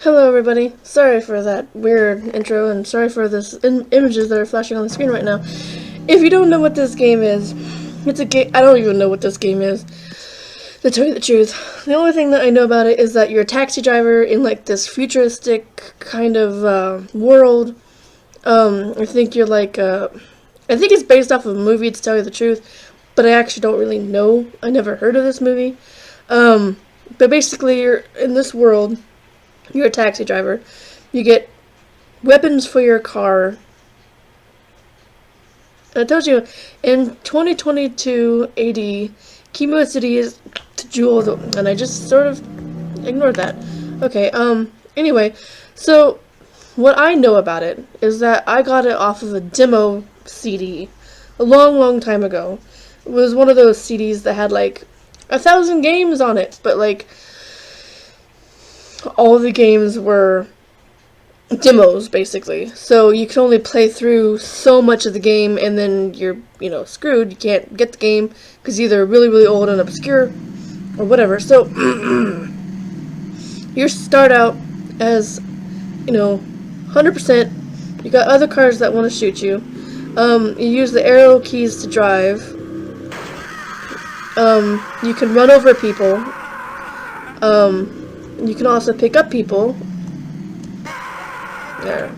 Hello everybody, sorry for that weird intro and sorry for this images that are flashing on the screen right now. If you don't know what this game is, it's a game. I don't even know what this game is, to tell you the truth. The only thing that I know about it is that you're a taxi driver in like this futuristic kind of world. I think you're like, I think it's based off of a movie, to tell you the truth, but I actually don't really know. I never heard of this movie. But basically you're in this world. You're a taxi driver. You get weapons for your car. And I told you, in 2022 AD, Chemo City is to Jewel, and I just sort of ignored that. Okay, anyway, so what I know about it is that I got it off of a demo CD a long time ago. It was one of those CDs that had like 1,000 games on it, but like all the games were demos, basically. So you can only play through so much of the game, and then you're, screwed. You can't get the game because either really old and obscure or whatever. So you start out as, 100%. You got other cars that want to shoot you. You use the arrow keys to drive. You can run over people. You can also pick up people. There.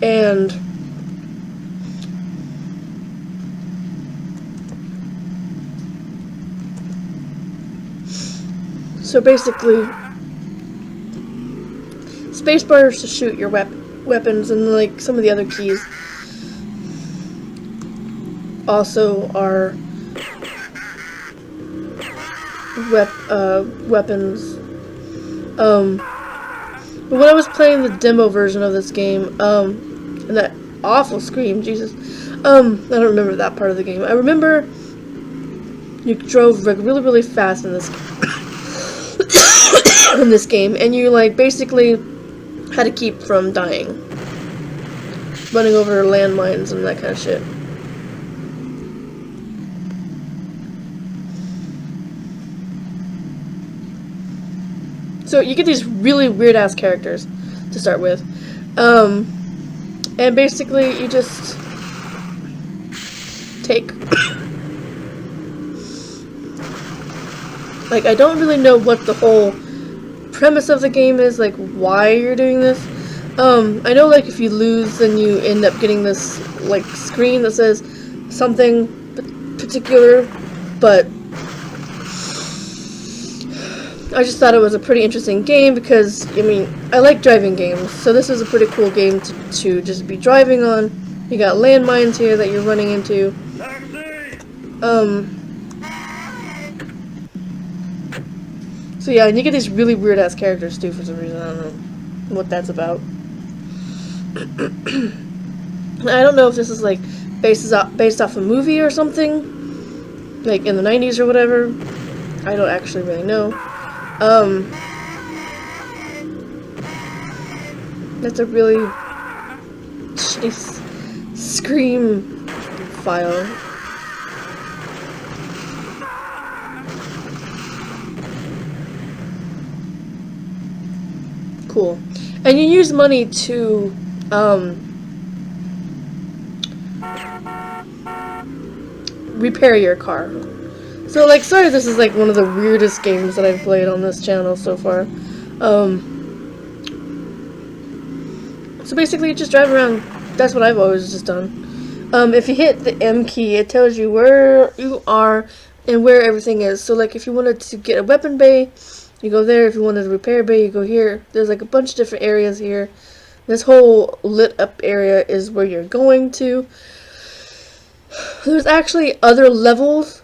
And so basically, spacebar is to shoot your weapons, and like some of the other keys also are weapons. But when I was playing the demo version of this game, and that awful scream, Jesus, I don't remember that part of the game. I remember you drove like really fast in this in this game, and you like basically had to keep from dying, running over landmines and that kind of shit. So you get these really weird-ass characters to start with. And basically you just take... like, I don't really know what the whole premise of the game is, like, why you're doing this. I know, like, if you lose, then you end up getting this, like, screen that says something particular, but I just thought it was a pretty interesting game because, I like driving games, so this is a pretty cool game to just be driving on. You got landmines here that you're running into. So yeah, and you get these really weird-ass characters too for some reason. I don't know what that's about. I don't know if this is like based off a movie or something, like in the 90s or whatever. I don't actually really know. That's a really shitty scream file. Cool. And you use money to, repair your car. So, like, sorry this is, like, one of the weirdest games that I've played on this channel so far. So basically you just drive around. That's what I've always just done. If you hit the M key, it tells you where you are and where everything is. So, like, if you wanted to get a weapon bay, you go there. If you wanted a repair bay, you go here. There's, like, a bunch of different areas here. This whole lit up area is where you're going to. There's actually other levels.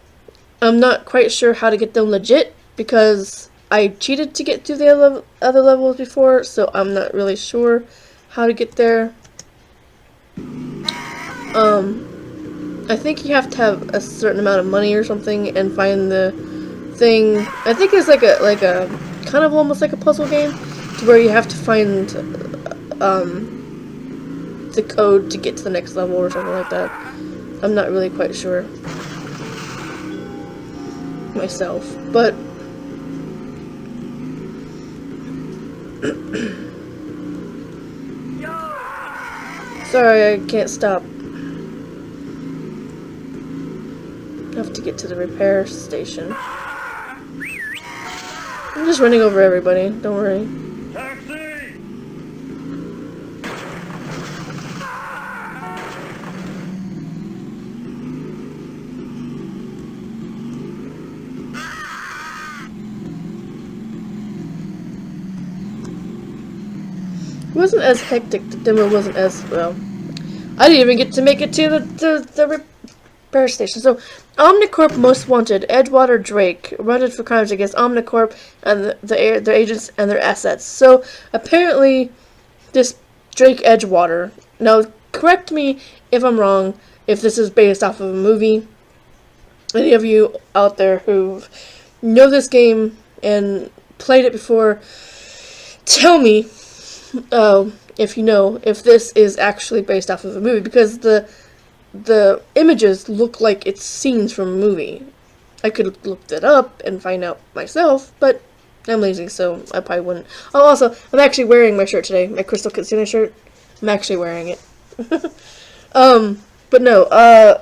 I'm not quite sure how to get them legit because I cheated to get to the other levels before, so I'm not really sure how to get there. I think you have to have a certain amount of money or something and find the thing. I think it's like a kind of almost like a puzzle game to where you have to find the code to get to the next level or something like that. I'm not really quite sure myself, but Sorry, I can't stop. I have to get to the repair station. I'm just running over everybody, don't worry. Taxi! It wasn't as hectic, the demo wasn't as, well, I didn't even get to make it to the repair station. So, Omnicorp Most Wanted, Edgewater Drake, wanted for crimes against Omnicorp and their agents and their assets. So, apparently, this Drake Edgewater, now, correct me if I'm wrong, if this is based off of a movie. Any of you out there who know this game and played it before, tell me if you know if this is actually based off of a movie, because the images look like it's scenes from a movie. I could look that up and find out myself, but I'm lazy, so I probably wouldn't. Oh, also, I'm actually wearing my shirt today, my Crystal Casino shirt. I'm actually wearing it. But no,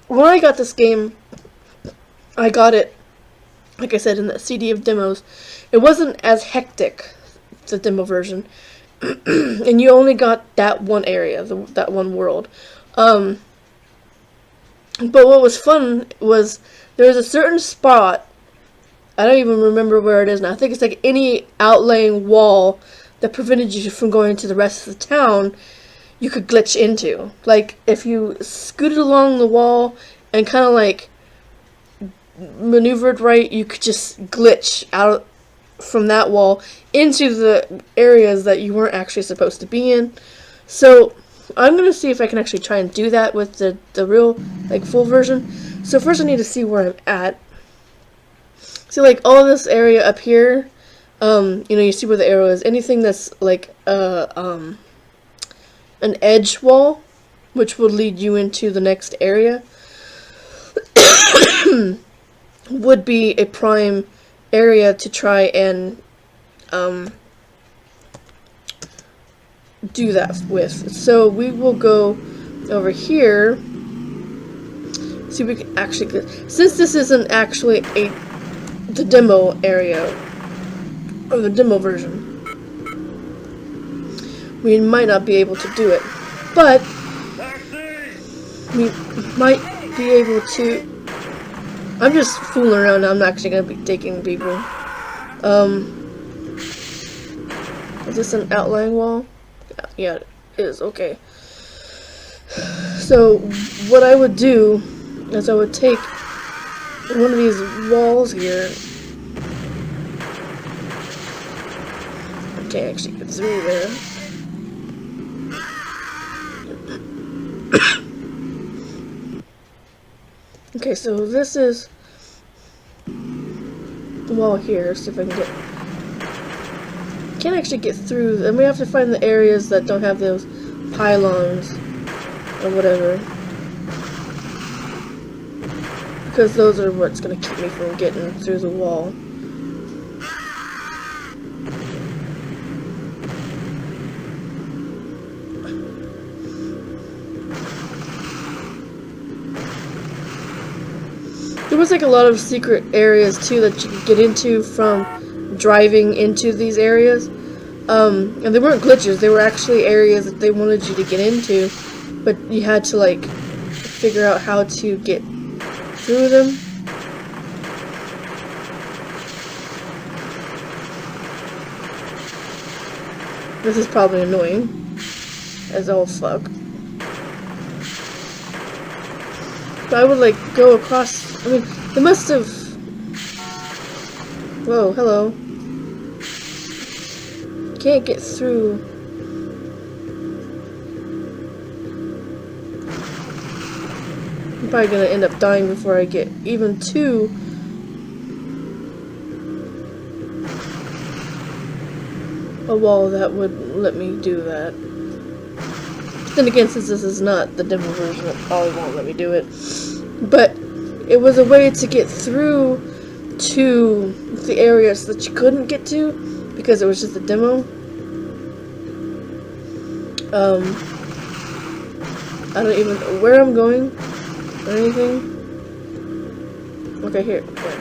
when I got this game, I got it, like I said, in that CD of demos. It wasn't as hectic, the demo version, and you only got that one area, that one world. But what was fun was there was a certain spot, I don't even remember where it is now, I think it's like any outlying wall that prevented you from going to the rest of the town, you could glitch into. Like, if you scooted along the wall and kind of like maneuvered right, you could just glitch out from that wall into the areas that you weren't actually supposed to be in. So I'm gonna see if I can actually try and do that with the real, like, full version. So first I need to see where I'm at. See, like, all this area up here, you know, you see where the arrow is. Anything that's like an edge wall, which will lead you into the next area, would be a prime area to try and do that with. So we will go over here. See if we can actually get, since this isn't actually the demo area or the demo version, we might not be able to do it, but we might be able to. I'm just fooling around now. I'm not actually going to be taking people. Is this an outlying wall? Yeah, it is. Okay. So, what I would do is I would take one of these walls here. I can't actually get through there. Okay, so this is the wall here. See if I can get. Can't actually get through, and we have to find the areas that don't have those pylons or whatever, because those are what's gonna keep me from getting through the wall. There was like a lot of secret areas too that you could get into from driving into these areas, and they weren't glitches, they were actually areas that they wanted you to get into, but you had to like figure out how to get through them. This is probably annoying as all fuck, but I would like go across. I mean, they must have. Whoa, hello. Can't get through. I'm probably gonna end up dying before I get even to a wall that would let me do that. But then again, since this is not the demo version, it probably won't let me do it. But it was a way to get through to the areas that you couldn't get to because it was just a demo. I don't even know where I'm going or anything. Okay, here. Okay.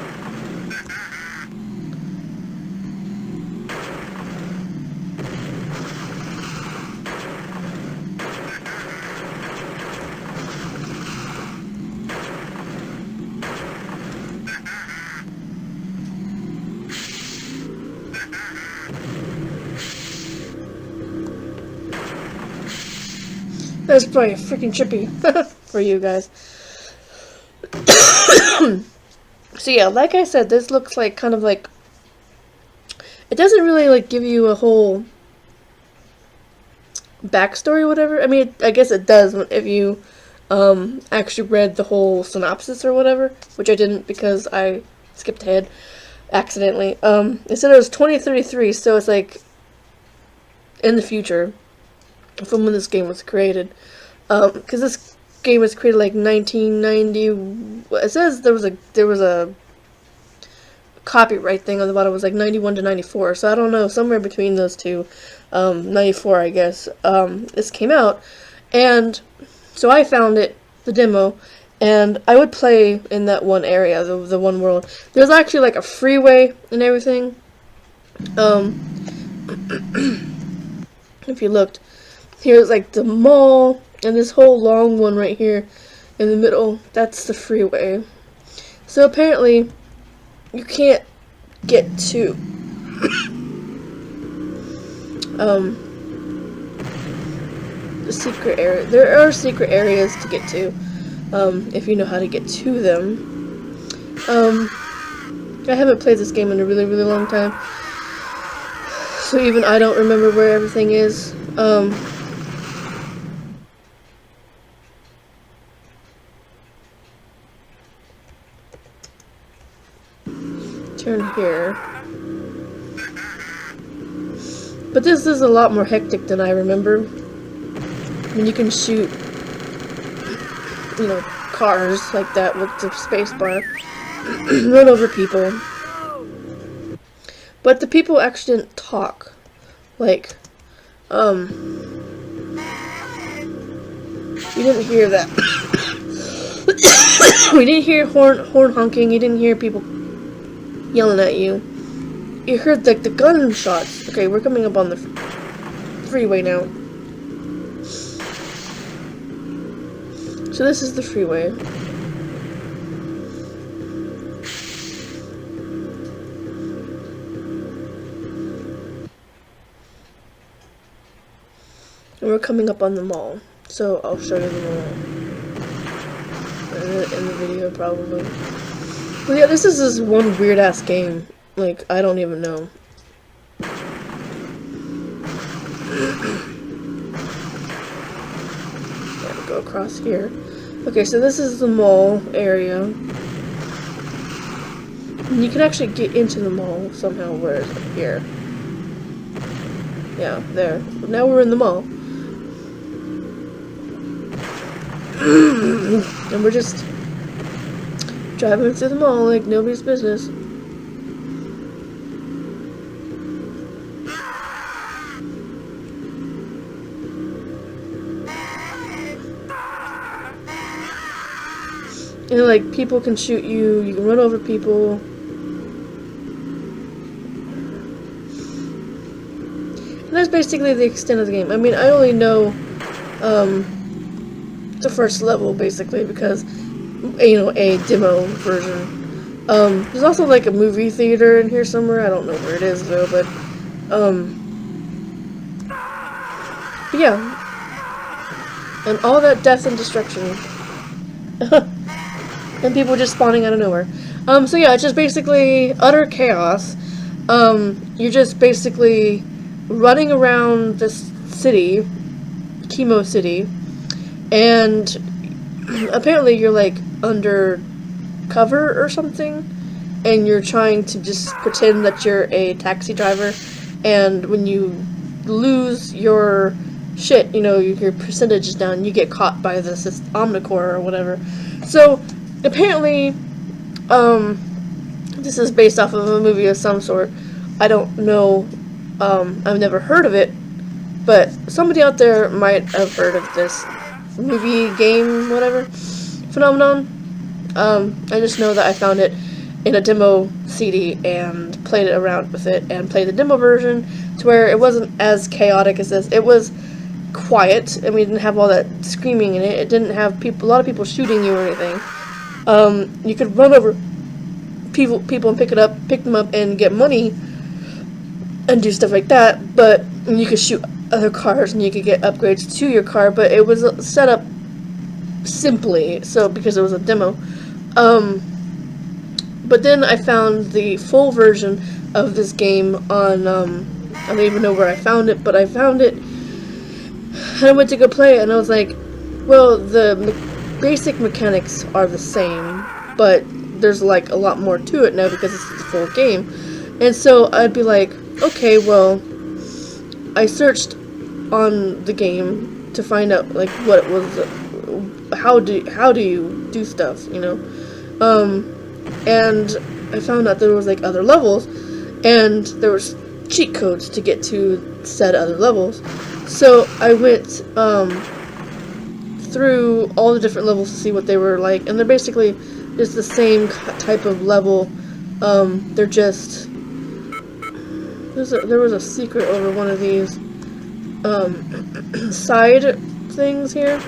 That's probably freaking trippy for you guys. So yeah, like I said, this looks like kind of like, it doesn't really like give you a whole backstory or whatever. I mean, I guess it does if you actually read the whole synopsis or whatever, which I didn't because I skipped ahead accidentally. It said it was 2033, so it's like in the future from when this game was created. Because this game was created like 1990. It says there was a copyright thing on the bottom. It was like 91 to 94. So I don't know, somewhere between those two. 94, I guess. This came out, and so I found it, the demo, and I would play in that one area, the one world. There's actually like a freeway and everything. If you looked, here's like the mall, and this whole long one right here in the middle, that's the freeway. So apparently, you can't get to the secret area. There are secret areas to get to, if you know how to get to them. I haven't played this game in a really, really long time, so even I don't remember where everything is. Turn here. But this is a lot more hectic than I remember. I mean, you can shoot, you know, cars like that with the space bar. Run over people. But the people actually didn't talk. Like, you didn't hear that. We didn't hear horn honking. You didn't hear people yelling at you. You heard like the gunshots. Okay, we're coming up on the freeway now. So this is the freeway. And we're coming up on the mall. So I'll show you the mall in the video probably. But yeah, this is this one weird ass game. Like, I don't even know. Gotta go across here. Okay, so this is the mall area. And you can actually get into the mall somehow. Where is it? Here. Yeah, there. Now we're in the mall. And we're just driving through the mall like nobody's business. And like people can shoot you, you can run over people. And that's basically the extent of the game. I mean, I only know the first level basically because, you know, a demo version. There's also like a movie theater in here somewhere. I don't know where it is though, but yeah. And all that death and destruction. And people just spawning out of nowhere. So yeah, it's just basically utter chaos. You're just basically running around this city, Chemo City, and apparently you're like undercover or something, and you're trying to just pretend that you're a taxi driver, and when you lose your shit, you know, your percentage is down, you get caught by this Omnicore or whatever. So apparently, this is based off of a movie of some sort. I don't know I've never heard of it, but somebody out there might have heard of this movie, game, whatever phenomenon. I just know that I found it in a demo CD and played it around with it and played the demo version to where it wasn't as chaotic as this. It was quiet and we didn't have all that screaming in it. It didn't have a lot of people shooting you or anything. You could run over people and pick them up and get money and do stuff like that, but you could shoot other cars and you could get upgrades to your car, but it was set up simply, so because it was a demo. But then I found the full version of this game on, I don't even know where I found it, but I found it, and I went to go play it, and I was like, well, the basic mechanics are the same, but there's like a lot more to it now because it's the full game. And so I'd be like, okay, well, I searched on the game to find out like what it was, how do you do stuff, you know, and I found out there was like other levels, and there was cheat codes to get to said other levels. So I went through all the different levels to see what they were like, and they're basically just the same type of level. They're just there was a secret over one of these side things here.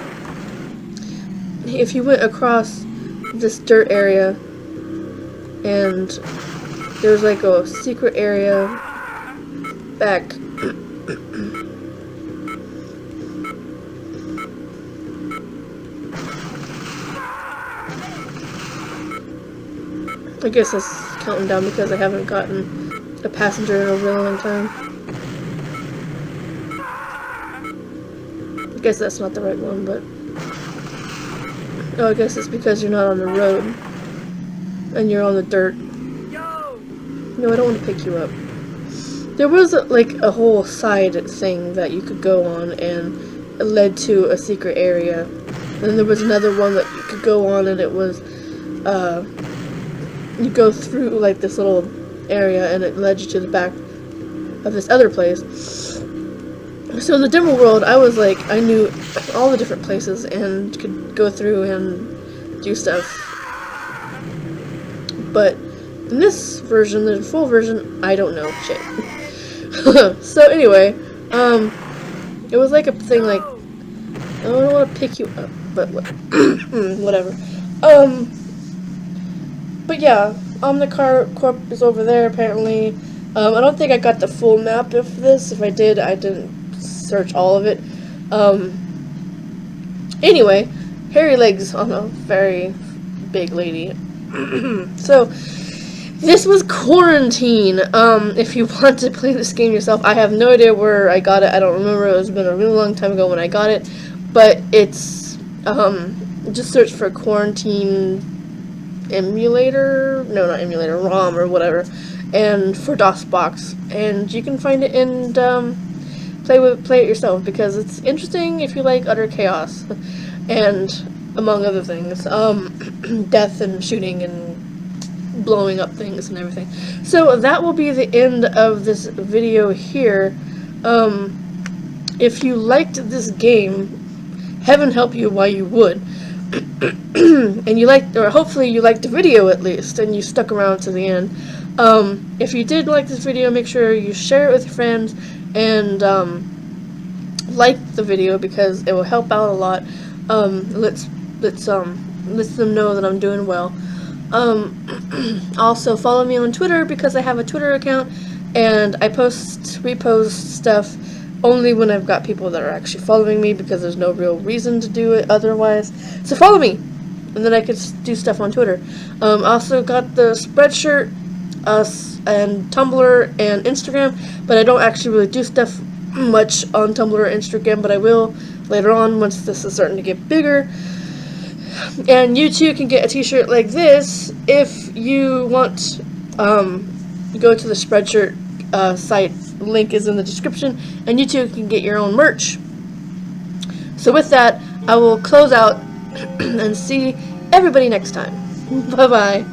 If you went across this dirt area, and there's like a secret area back. I guess that's counting down because I haven't gotten a passenger in a really long time. I guess that's not the right one, but... Oh, I guess it's because you're not on the road. And you're on the dirt. No, I don't want to pick you up. There was, like, a whole side thing that you could go on, and it led to a secret area. And then there was another one that you could go on, and it was, you go through, like, this little area, and it led you to the back of this other place. So in the demo world, I was like, I knew all the different places and could go through and do stuff. But in this version, the full version, I don't know shit. So anyway, it was like a thing like, I don't want to pick you up, but whatever. But yeah, the car corp is over there apparently. I don't think I got the full map of this. If I did, I didn't search all of it. Anyway, hairy legs on a very big lady. So this was Quarantine. If you want to play this game yourself, I have no idea where I got it. I don't remember. It's been a really long time ago when I got it, but it's just search for Quarantine emulator. No, not emulator, ROM or whatever, and for DOSBox, and you can find it and play it yourself, because it's interesting if you like utter chaos and among other things, death and shooting and blowing up things and everything. So that will be the end of this video here. If you liked this game, heaven help you why you would. And you liked, or hopefully you liked the video at least, and you stuck around to the end. If you did like this video, make sure you share it with your friends and like the video, because it will help out a lot. Lets them know that I'm doing well. Also follow me on Twitter, because I have a Twitter account, and I repost stuff only when I've got people that are actually following me, because there's no real reason to do it otherwise. So follow me, and then I can do stuff on Twitter. Also got the Spreadshirt, and Tumblr and Instagram, but I don't actually really do stuff much on Tumblr or Instagram, but I will later on once this is starting to get bigger. And you too can get a t-shirt like this if you want. Go to the Spreadshirt site, link is in the description, and you too can get your own merch. So with that, I will close out and see everybody next time. Bye bye.